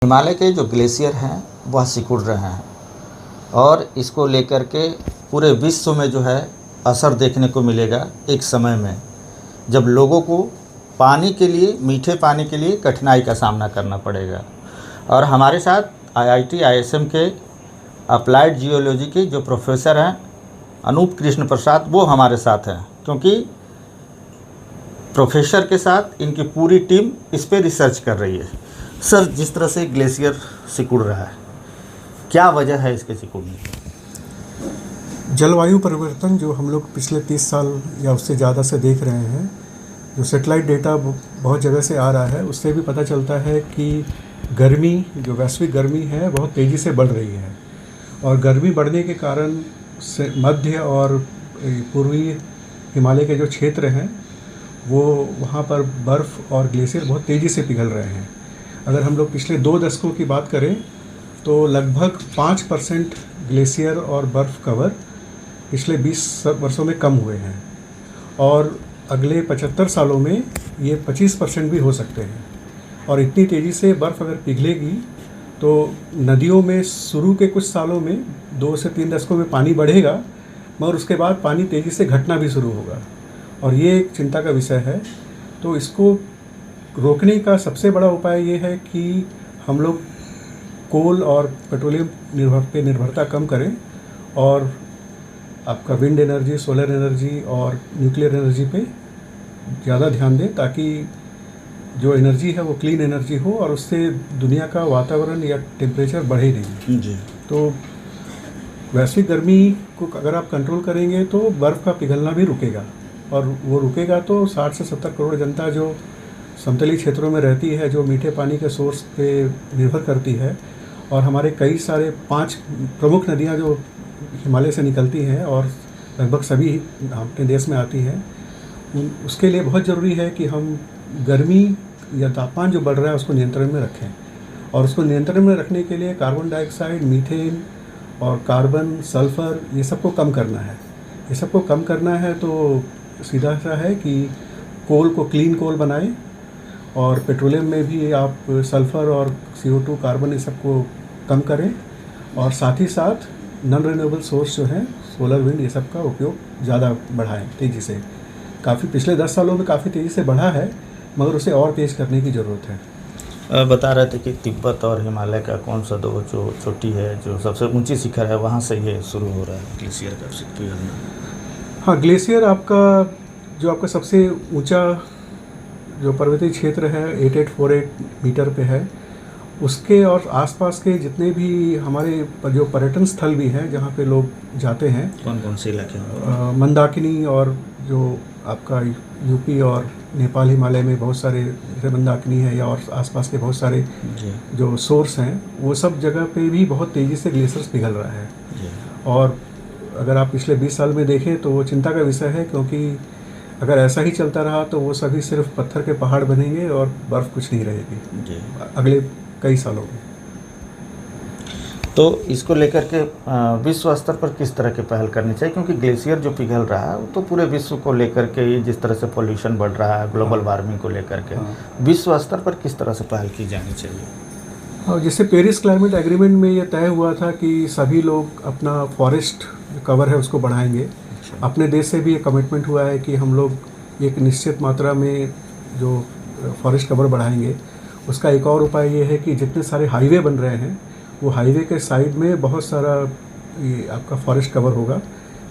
हिमालय के जो ग्लेशियर हैं वह सिकुड़ रहे हैं और इसको लेकर के पूरे विश्व में जो है असर देखने को मिलेगा एक समय में, जब लोगों को पानी के लिए, मीठे पानी के लिए कठिनाई का सामना करना पड़ेगा। और हमारे साथ आईआईटी आईएसएम के अप्लाइड जियोलॉजी के जो प्रोफेसर हैं अनूप कृष्ण प्रसाद, वो हमारे साथ हैं, क्योंकि प्रोफेसर के साथ इनकी पूरी टीम इस पे रिसर्च कर रही है। सर, जिस तरह से ग्लेशियर सिकुड़ रहा है, क्या वजह है इसके सिकुड़ने की? जलवायु परिवर्तन जो हम लोग पिछले 30 साल या उससे ज़्यादा से देख रहे हैं, जो सेटेलाइट डेटा बहुत जगह से आ रहा है, उससे भी पता चलता है कि गर्मी, जो वैश्विक गर्मी है, बहुत तेज़ी से बढ़ रही है। और गर्मी बढ़ने के कारण से मध्य और पूर्वी हिमालय के जो क्षेत्र हैं, वो वहाँ पर बर्फ़ और ग्लेशियर बहुत तेज़ी से पिघल रहे हैं। अगर हम लोग पिछले 2 दशकों की बात करें तो लगभग 5% ग्लेशियर और बर्फ़ कवर पिछले 20 वर्षों में कम हुए हैं और अगले 75 सालों में ये 25% भी हो सकते हैं। और इतनी तेज़ी से बर्फ़ अगर पिघलेगी तो नदियों में शुरू के कुछ सालों में 2 से 3 दशकों में पानी बढ़ेगा, मगर उसके बाद पानी तेज़ी से घटना भी शुरू होगा और ये एक चिंता का विषय है। तो इसको रोकने का सबसे बड़ा उपाय ये है कि हम लोग कोल और पेट्रोलियम निर्भरता कम करें और आपका विंड एनर्जी, सोलर एनर्जी और न्यूक्लियर एनर्जी पे ज़्यादा ध्यान दें, ताकि जो एनर्जी है वो क्लीन एनर्जी हो और उससे दुनिया का वातावरण या टेम्परेचर बढ़े नहीं। जी। तो वैश्विक गर्मी को अगर आप कंट्रोल करेंगे तो बर्फ़ का पिघलना भी रुकेगा, और वो रुकेगा तो 60 से 70 करोड़ जनता जो समतली क्षेत्रों में रहती है, जो मीठे पानी के सोर्स पे निर्भर करती है, और हमारे कई सारे 5 प्रमुख नदियाँ जो हिमालय से निकलती हैं और लगभग सभी अपने देश में आती हैं, उसके लिए बहुत ज़रूरी है कि हम गर्मी या तापमान जो बढ़ रहा है उसको नियंत्रण में रखें। और उसको नियंत्रण में रखने के लिए कार्बन डाइऑक्साइड, मीथेन और कार्बन, सल्फ़र, ये सबको कम करना है। ये सबको कम करना है तो सीधा सा है कि कोल को क्लीन कोल बनाएं और पेट्रोलियम में भी आप सल्फ़र और CO2, कार्बन, ये सबको कम करें, और साथ ही साथ नॉन रिन्यूएबल सोर्स जो हैं, सोलर, विंड, ये सब का उपयोग ज़्यादा बढ़ाएं तेज़ी से। काफ़ी पिछले 10 सालों में काफ़ी तेज़ी से बढ़ा है, मगर उसे और तेज़ करने की ज़रूरत है। बता रहे थे कि तिब्बत और हिमालय का कौन सा दो जो चोटी है, जो सबसे ऊंची शिखर है, वहाँ से ये शुरू हो रहा है ग्लेशियर का पिघलना? हाँ, ग्लेशियर आपका सबसे ऊंचा जो पर्वतीय क्षेत्र है 8848 मीटर पे है, उसके और आसपास के जितने भी हमारे जो पर्यटन स्थल भी हैं जहाँ पे लोग जाते हैं, कौन कौन से इलाके हैं? मंदाकिनी, और जो आपका यूपी और नेपाल हिमालय में बहुत सारे जैसे मंदाकिनी है, या और आसपास के बहुत सारे जो सोर्स हैं, वो सब जगह पे भी बहुत तेज़ी से ग्लेशियर्स पिघल रहा है। और अगर आप पिछले 20 साल में देखें तो वो चिंता का विषय है, क्योंकि अगर ऐसा ही चलता रहा तो वो सभी सिर्फ पत्थर के पहाड़ बनेंगे और बर्फ़ कुछ नहीं रहेगी अगले कई सालों में। तो इसको लेकर के विश्व स्तर पर किस तरह की पहल करनी चाहिए? क्योंकि ग्लेशियर जो पिघल रहा है वो तो पूरे विश्व को लेकर के, जिस तरह से पोल्यूशन बढ़ रहा है, ग्लोबल वार्मिंग को लेकर के, विश्व स्तर पर किस तरह से पहल की जानी चाहिए? और जैसे पेरिस क्लाइमेट एग्रीमेंट में ये तय हुआ था कि सभी लोग अपना फॉरेस्ट कवर है उसको बढ़ाएंगे। अपने देश से भी ये कमिटमेंट हुआ है कि हम लोग एक निश्चित मात्रा में जो फॉरेस्ट कवर बढ़ाएंगे। उसका एक और उपाय ये है कि जितने सारे हाईवे बन रहे हैं, वो हाईवे के साइड में बहुत सारा ये आपका फॉरेस्ट कवर होगा,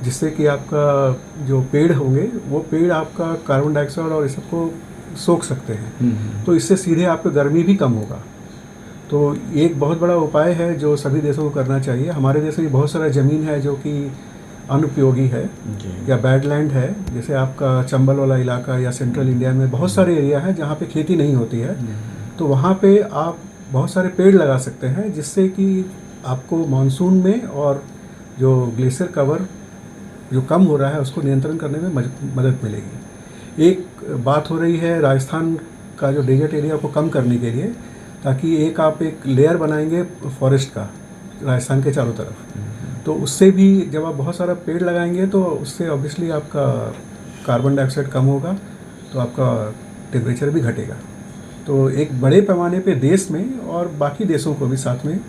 जिससे कि आपका जो पेड़ होंगे वो पेड़ आपका कार्बन डाइऑक्साइड और इस सबको सोख सकते हैं। तो इससे सीधे आपका गर्मी भी कम होगा। तो एक बहुत बड़ा उपाय है जो सभी देशों को करना चाहिए। हमारे देश में बहुत सारा ज़मीन है जो कि अनुपयोगी है या बैडलैंड है, जैसे आपका चंबल वाला इलाका या सेंट्रल इंडिया में बहुत सारे एरिया है जहाँ पे खेती नहीं होती है। तो वहाँ पे आप बहुत सारे पेड़ लगा सकते हैं, जिससे कि आपको मानसून में और जो ग्लेशियर कवर जो कम हो रहा है उसको नियंत्रण करने में मदद मिलेगी। एक बात हो रही है राजस्थान का जो डेजर्ट एरिया को कम करने के लिए, ताकि आप एक लेयर बनाएंगे फॉरेस्ट का राजस्थान के चारों तरफ, तो उससे भी जब आप बहुत सारा पेड़ लगाएंगे तो उससे ऑब्वियसली आपका कार्बन डाइऑक्साइड कम होगा, तो आपका टेम्परेचर भी घटेगा। तो एक बड़े पैमाने पे देश में और बाकी देशों को भी साथ में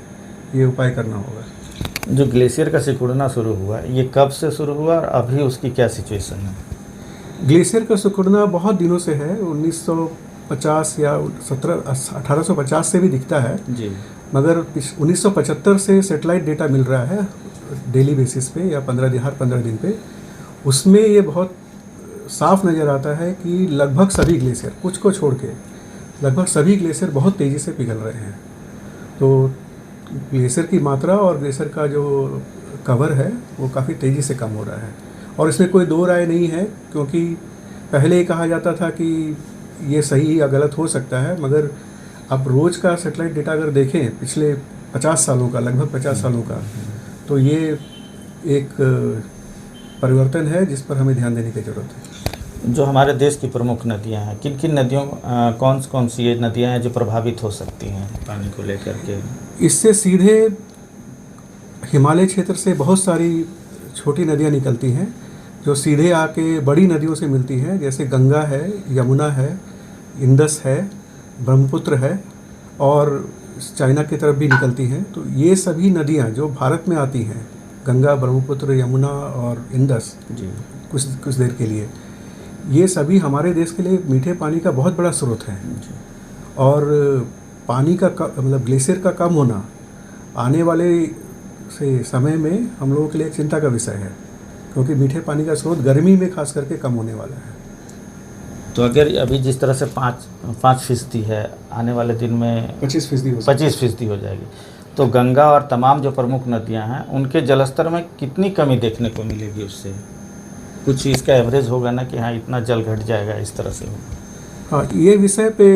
ये उपाय करना होगा। जो ग्लेशियर का सिकुड़ना शुरू हुआ, ये कब से शुरू हुआ और अभी उसकी क्या सिचुएशन है? ग्लेशियर का सिकुड़ना बहुत दिनों से है, 1950 या 1850 से भी दिखता है जी। मगर 1975 से सैटेलाइट डेटा मिल रहा है डेली बेसिस पे या हर 15 दिन पे। उसमें ये बहुत साफ नज़र आता है कि लगभग सभी ग्लेशियर, कुछ को छोड़ के लगभग सभी ग्लेशियर बहुत तेज़ी से पिघल रहे हैं। तो ग्लेशियर की मात्रा और ग्लेशियर का जो कवर है वो काफ़ी तेज़ी से कम हो रहा है। और इसमें कोई दो राय नहीं है, क्योंकि पहले ये कहा जाता था कि ये सही या गलत हो सकता है, मगर अब रोज़ का सैटेलाइट डेटा अगर देखें पिछले 50 सालों का, लगभग 50 सालों का, तो ये एक परिवर्तन है जिस पर हमें ध्यान देने की ज़रूरत है। जो हमारे देश की प्रमुख नदियां हैं, किन किन नदियों, कौन सी ये नदियां हैं जो प्रभावित हो सकती हैं पानी को लेकर के? इससे सीधे हिमालय क्षेत्र से बहुत सारी छोटी नदियां निकलती हैं जो सीधे आके बड़ी नदियों से मिलती हैं, जैसे गंगा है, यमुना है, इंदस है, ब्रह्मपुत्र है और चाइना की तरफ भी निकलती हैं। तो ये सभी नदियां जो भारत में आती हैं, गंगा, ब्रह्मपुत्र, यमुना और इंदस, जी। कुछ देर के लिए, ये सभी हमारे देश के लिए मीठे पानी का बहुत बड़ा स्रोत है। और पानी का मतलब ग्लेशियर का कम होना आने वाले से समय में हम लोगों के लिए एक चिंता का विषय है, क्योंकि मीठे पानी का स्रोत गर्मी में खास करके कम होने वाला है। तो अगर अभी जिस तरह से 5% है, आने वाले दिन में 25% हो जाएगी, तो गंगा और तमाम जो प्रमुख नदियां हैं उनके जलस्तर में कितनी कमी देखने को मिलेगी? उससे कुछ इसका एवरेज होगा ना कि हाँ इतना जल घट जाएगा, इस तरह से होगा? हाँ, ये विषय पे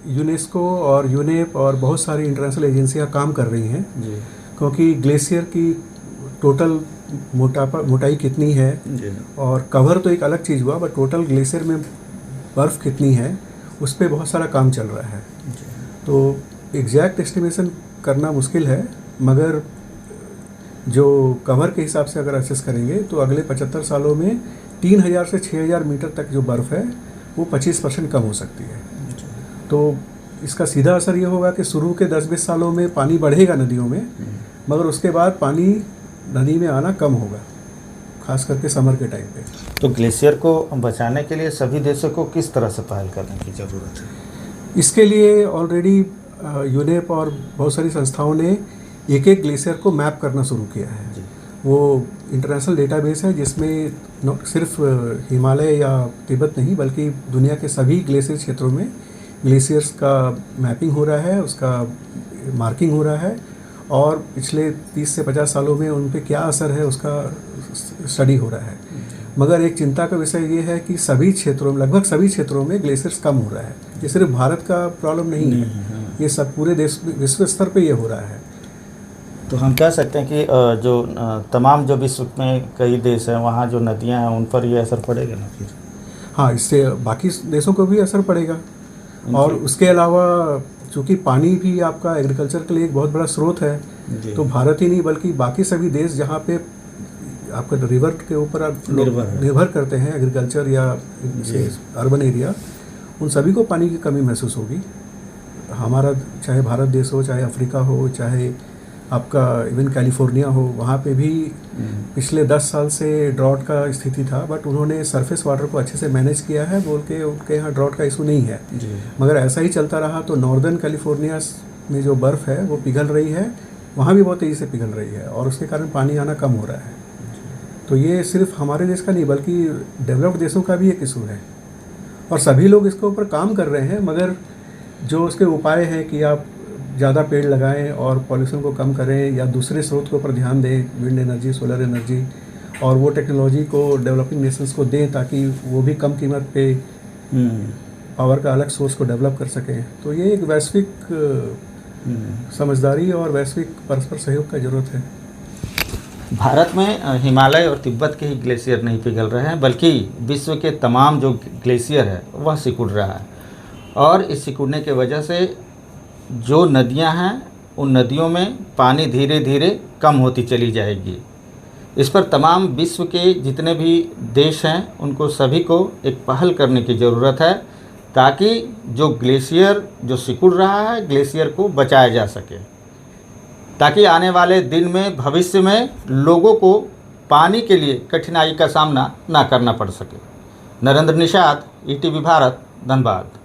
यूनेस्को और यूनेप और बहुत सारी इंटरनेशनल एजेंसियां काम कर रही हैं जी। क्योंकि ग्लेशियर की टोटल मोटाई कितनी है जी। और कवर तो एक अलग चीज़ हुआ, बट टोटल ग्लेशियर में बर्फ़ कितनी है उस पर बहुत सारा काम चल रहा है। तो एग्जैक्ट एस्टिमेशन करना मुश्किल है, मगर जो कवर के हिसाब से अगर असेस करेंगे तो अगले 75 सालों में 3000 से 6000 मीटर तक जो बर्फ़ है वो 25% कम हो सकती है। तो इसका सीधा असर ये होगा कि शुरू के 10-20 सालों में पानी बढ़ेगा नदियों में, मगर उसके बाद पानी नदी में आना कम होगा, खास करके समर के टाइम पे। तो ग्लेशियर को बचाने के लिए सभी देशों को किस तरह से पहल करने की ज़रूरत है? इसके लिए ऑलरेडी यूनेप और बहुत सारी संस्थाओं ने एक ग्लेशियर को मैप करना शुरू किया है जी। वो इंटरनेशनल डेटाबेस है जिसमें सिर्फ हिमालय या तिब्बत नहीं बल्कि दुनिया के सभी ग्लेशियर क्षेत्रों में ग्लेशियर्स का मैपिंग हो रहा है, उसका मार्किंग हो रहा है और पिछले 30 से 50 सालों में उन पे क्या असर है उसका स्टडी हो रहा है। मगर एक चिंता का विषय ये है कि सभी क्षेत्रों में, लगभग सभी क्षेत्रों में ग्लेशियर्स कम हो रहा है। ये सिर्फ भारत का प्रॉब्लम नहीं है, ये सब पूरे देश विश्व स्तर पे ये हो रहा है। तो हम कह सकते हैं कि जो तमाम जो विश्व में कई देश हैं वहाँ जो नदियाँ हैं उन पर ये असर पड़ेगा ना फिर? हाँ, इससे बाकी देशों को भी असर पड़ेगा। और उसके अलावा चूँकि पानी भी आपका एग्रीकल्चर के लिए एक बहुत बड़ा स्रोत है, तो भारत ही नहीं बल्कि बाकी सभी देश जहाँ पे आपका रिवर के ऊपर निर्भर करते हैं एग्रीकल्चर या अर्बन एरिया, उन सभी को पानी की कमी महसूस होगी। हमारा चाहे भारत देश हो, चाहे अफ्रीका हो, चाहे आपका इवन कैलिफोर्निया हो, वहाँ पे भी पिछले 10 साल से ड्रॉट का स्थिति था, बट उन्होंने सरफेस वाटर को अच्छे से मैनेज किया है बोल के उनके यहाँ ड्रॉट का इशू नहीं है। मगर ऐसा ही चलता रहा तो नॉर्दर्न कैलिफोर्निया में जो बर्फ़ है वो पिघल रही है, वहाँ भी बहुत तेज़ी से पिघल रही है और उसके कारण पानी आना कम हो रहा है। तो ये सिर्फ हमारे देश का नहीं बल्कि डेवलप्ड देशों का भी एक इशू है और सभी लोग इसके ऊपर काम कर रहे हैं। मगर जो उसके उपाय हैं कि आप ज़्यादा पेड़ लगाएं और पॉल्यूशन को कम करें या दूसरे स्रोत के ऊपर ध्यान दें, विंड एनर्जी, सोलर एनर्जी, और वो टेक्नोलॉजी को डेवलपिंग नेशंस को दें ताकि वो भी कम कीमत पे पावर का अलग सोर्स को डेवलप कर सकें। तो ये एक वैश्विक समझदारी और वैश्विक परस्पर सहयोग का ज़रूरत है। भारत में हिमालय और तिब्बत के ही ग्लेशियर नहीं पिघल रहे हैं बल्कि विश्व के तमाम जो ग्लेशियर है वह सिकुड़ रहा है और इस सिकुड़ने के वजह से जो नदियां हैं उन नदियों में पानी धीरे धीरे कम होती चली जाएगी। इस पर तमाम विश्व के जितने भी देश हैं उनको सभी को एक पहल करने की ज़रूरत है ताकि जो ग्लेशियर जो सिकुड़ रहा है, ग्लेशियर को बचाया जा सके, ताकि आने वाले दिन में, भविष्य में लोगों को पानी के लिए कठिनाई का सामना ना करना पड़ सके। नरेंद्र निषाद, ईटीवी भारत, धनबाद।